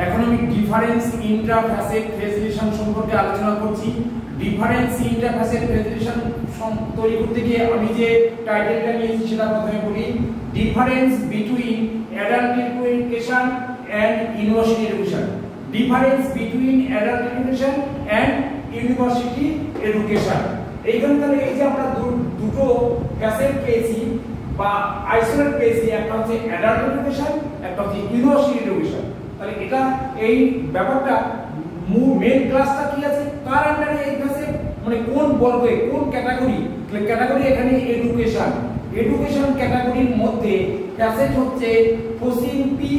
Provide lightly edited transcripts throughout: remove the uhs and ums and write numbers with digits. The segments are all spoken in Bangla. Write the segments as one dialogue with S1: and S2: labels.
S1: এখন আমি ডিফারেন্স ইন্ট্রাফ্যাসেট ফেজ রিলেশন সম্পর্কে আলোচনা করছি। ডিফারেন্স ইন্ট্রাফ্যাসেট ফেজ রিলেশন তৈরি করতে গিয়ে আমি যে টাইটেলটা নিয়েছি সেটা প্রথমে বলি, difference between adult education and university education. Difference between adult education and university education. এইখানে তাহলে এই যে আমরা দুটো ফ্যাসেট পেয়েছি বা আইসোলেট পেয়েছি, একটা হচ্ছে অ্যাডাল্ট এডুকেশন, একটা হচ্ছে ইউনিভার্সিটি এডুকেশন। তাহলে এটা এই ব্যাপারটা মেন ক্লাসটা কি আছে, কার আন্ডারে এই ফ্যাসেট, মানে কোন বর্গে কোন ক্যাটাগরি, ক্যাটাগরি এখানে এডুকেশন। এডুকেশন ক্যাটাগরির মধ্যে ফ্যাসেট হচ্ছে ফসিল পি,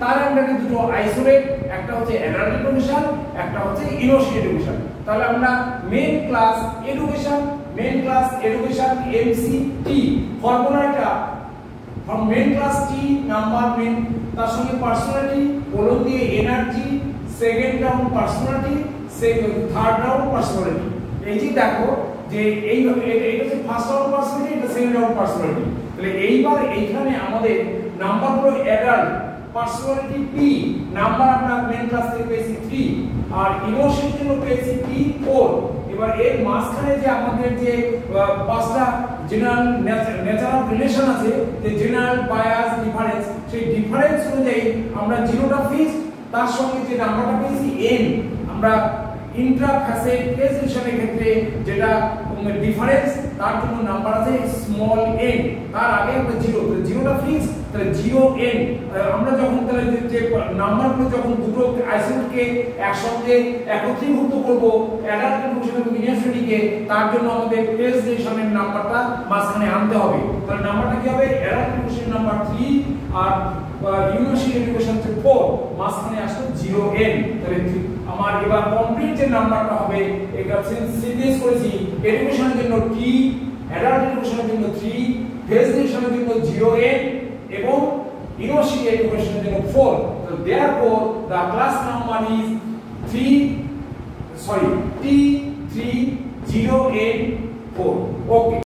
S1: তার আন্ডারে দুটো আইসোলেট, একটা হচ্ছে অ্যাডাল্ট এডুকেশন, একটা হচ্ছে ইউনিভার্সিটি এডুকেশন। তাহলে আমরা main class education, main class education MCT ফর্মুলাটা ফ্রম মেন ক্লাস টি নাম্বার মেন, তার সঙ্গে পার্সোনালিটি কোলন দিয়ে energy, second round personality, third round personality. এই যে দেখো যে এইভাবে এটা হচ্ছে ফার্স্ট রাউন্ড পার্সোনালিটি, এটা সেকেন্ড রাউন্ড পার্সোনালিটি। তাহলে এইবার এইখানে আমাদের নাম্বারগুলো অ্যাডাল্ট পার্সোনালিটি পি নাম্বার আমরা মেন ক্লাস থেকে পেয়েছি 3 আর ইমোশনের জন্য পেয়েছি পি 4। এবার এর মাঝখানে যে আমাদের যে পাঁচটা জেনারেল ন্যাচারাল রিলেশন আছে, যে জেনারেল বায়াস ডিফারেন্স, সেই ডিফারেন্স অনুযায়ী আমরা জিরোটা ফিক্সড, তার সঙ্গে যে নাম্বারটা পেয়েছি এন, আমরা ইন্ট্রাফ্যাসেট ফেজ রিলেশনের ক্ষেত্রে যেটা ডিফারেন্স তার জন্য নাম্বার আছে স্মল n, তার আগে আমরা জিরো, জিরোটা ফিক্স, তাহলে 0n। আমরা যখন তাহলে যে নাম্বারগুলো যখন দুটো আইসোলেটকে একসঙ্গে একত্রীভূত করব অ্যাডাল্ট এডুকেশন এবং ইউনিভার্সিটিকে, তার জন্য আমাদের ফেজ রিলেশনের নাম্বারটা মাঝখানে আনতে হবে। তাহলে নাম্বারটা কি হবে, অ্যাডাল্ট এডুকেশন নাম্বার 3 আর ইউনিভার্সিটি এডুকেশন 4, মাঝখানে আসলো 0n। তাহলে আমার এবার কমপ্লিট যে নাম্বারটা হবে, এটা সিরিয়াস করেছি এডুকেশনের জন্য t, অ্যাডাল্ট এডুকেশনের জন্য 3, ফেজ রিলেশনের জন্য 0n এবং ইউনিভার্সিটি এডুকেশনের জন্য 4। So therefore the class number is T30N4. Okay.